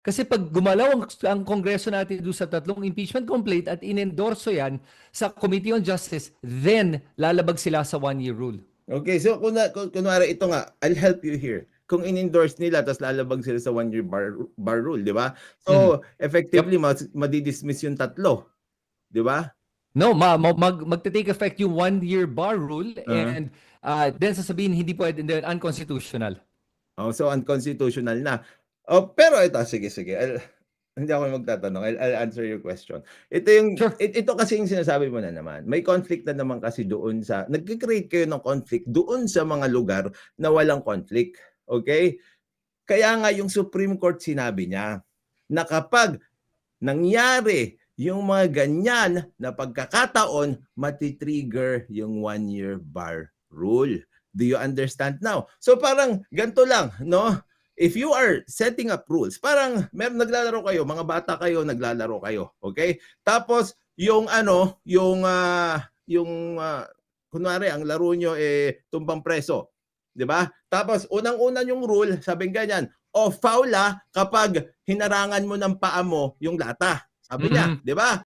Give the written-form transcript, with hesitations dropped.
Kasi pag gumalaw ang Kongreso natin doon sa tatlong impeachment complaint at inendorso yan sa Committee on Justice, then lalabag sila sa one-year rule. Okay, so kunwari ito nga, I'll help you here. Kung in-endorse nila tapos lalabag sila sa one-year bar rule, di ba? So, effectively, madidismiss yung tatlo. Di ba? No, magte-take effect yung one-year bar rule and then sasabihin hindi pwede, unconstitutional. Oh, so unconstitutional na. Oh, pero ito, sige. Hindi ako magtatanong. I'll answer your question. Ito yung Sure. ito kasi yung sinasabi mo na naman. May conflict na naman kasi doon sa nagke-create kayo ng conflict doon sa mga lugar na walang conflict. Okay? Kaya nga yung Supreme Court sinabi niya na kapag nangyari yung mga ganyan na pagkakataon, mati-trigger yung one-year bar rule. Do you understand now? So parang ganito lang, no? If you are setting up rules, parang meron naglalaro kayo, mga bata kayo, naglalaro kayo, okay? Tapos yung kunwari ang laro nyo tumbang preso, 'di ba? Tapos unang-una yung rule, sabing ganyan, foul kapag hinarangan mo ng paa mo yung lata. Sabi niya, 'di ba?